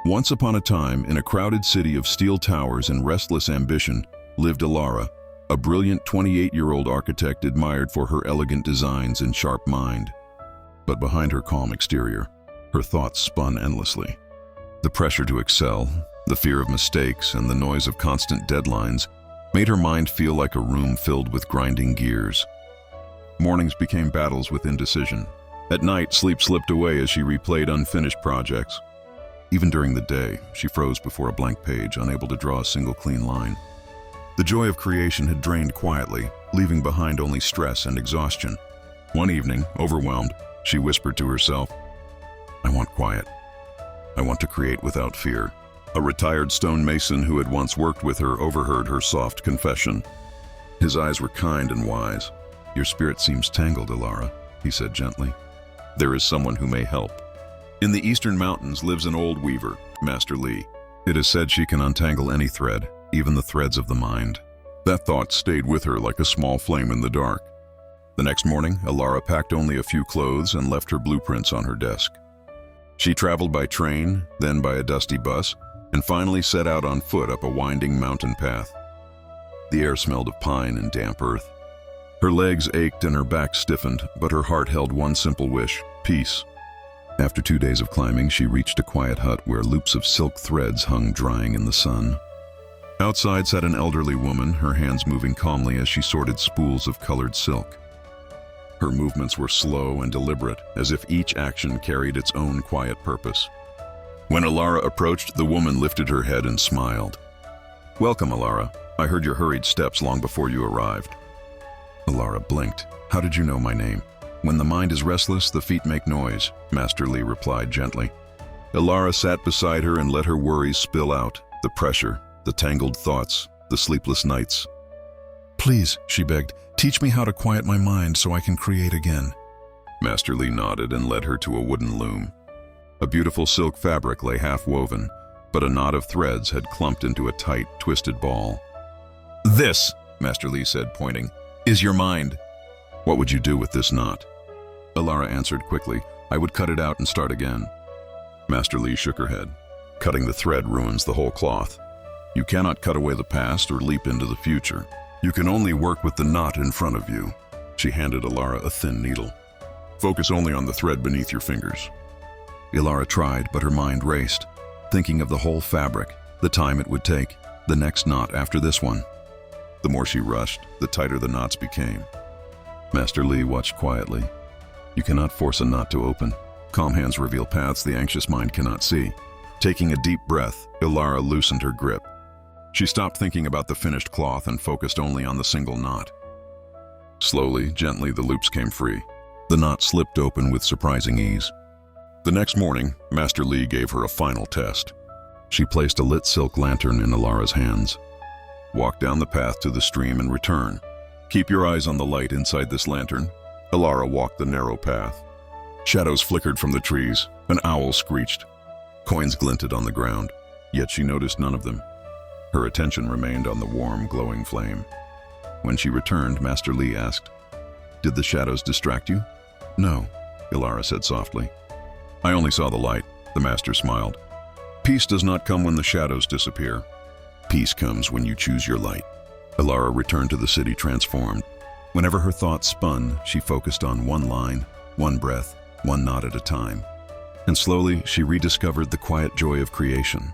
Once upon a time, in a crowded city of steel towers and restless ambition, lived Elara, a brilliant 28-year-old architect admired for her elegant designs and sharp mind. But behind her calm exterior, her thoughts spun endlessly. The pressure to excel, the fear of mistakes, and the noise of constant deadlines made her mind feel like a room filled with grinding gears. Mornings became battles with indecision. At night, sleep slipped away as she replayed unfinished projects. Even during the day, she froze before a blank page, unable to draw a single clean line. The joy of creation had drained quietly, leaving behind only stress and exhaustion. One evening, overwhelmed, she whispered to herself, "I want quiet. I want to create without fear." A retired stonemason who had once worked with her overheard her soft confession. His eyes were kind and wise. "Your spirit seems tangled, Elara," he said gently. "There is someone who may help." In the eastern mountains lives an old weaver, Master Li. It is said she can untangle any thread, even the threads of the mind. That thought stayed with her like a small flame in the dark. The next morning, Elara packed only a few clothes and left her blueprints on her desk. She traveled by train, then by a dusty bus, and finally set out on foot up a winding mountain path. The air smelled of pine and damp earth. Her legs ached and her back stiffened, but her heart held one simple wish: peace. After 2 days of climbing, she reached a quiet hut where loops of silk threads hung drying in the sun. Outside sat an elderly woman, her hands moving calmly as she sorted spools of colored silk. Her movements were slow and deliberate, as if each action carried its own quiet purpose. When Elara approached, the woman lifted her head and smiled. "Welcome, Elara. I heard your hurried steps long before you arrived." Elara blinked. "How did you know my name?" "When the mind is restless, the feet make noise," Master Li replied gently. Elara sat beside her and let her worries spill out, the pressure, the tangled thoughts, the sleepless nights. "Please," she begged, "teach me how to quiet my mind so I can create again." Master Li nodded and led her to a wooden loom. A beautiful silk fabric lay half-woven, but a knot of threads had clumped into a tight, twisted ball. "This," Master Li said, pointing, "is your mind." "What would you do with this knot?" Elara answered quickly, "I would cut it out and start again." Master Li shook her head. "Cutting the thread ruins the whole cloth. You cannot cut away the past or leap into the future. You can only work with the knot in front of you." She handed Elara a thin needle. "Focus only on the thread beneath your fingers." Elara tried, but her mind raced, thinking of the whole fabric, the time it would take, the next knot after this one. The more she rushed, the tighter the knots became. Master Li watched quietly. You cannot force a knot to open. Calm hands reveal paths the anxious mind cannot see. Taking a deep breath, Elara loosened her grip. She stopped thinking about the finished cloth and focused only on the single knot. Slowly, gently, the loops came free. The knot slipped open with surprising ease. The next morning, Master Li gave her a final test. She placed a lit silk lantern in Elara's hands. "Walk down the path to the stream and return. Keep your eyes on the light inside this lantern." Elara walked the narrow path. Shadows flickered from the trees. An owl screeched. Coins glinted on the ground, yet she noticed none of them. Her attention remained on the warm, glowing flame. When she returned, Master Li asked, "Did the shadows distract you?" "No," Elara said softly. "I only saw the light," the master smiled. "Peace does not come when the shadows disappear. Peace comes when you choose your light." Elara returned to the city transformed. Whenever her thoughts spun, she focused on one line, one breath, one knot at a time. And slowly, she rediscovered the quiet joy of creation.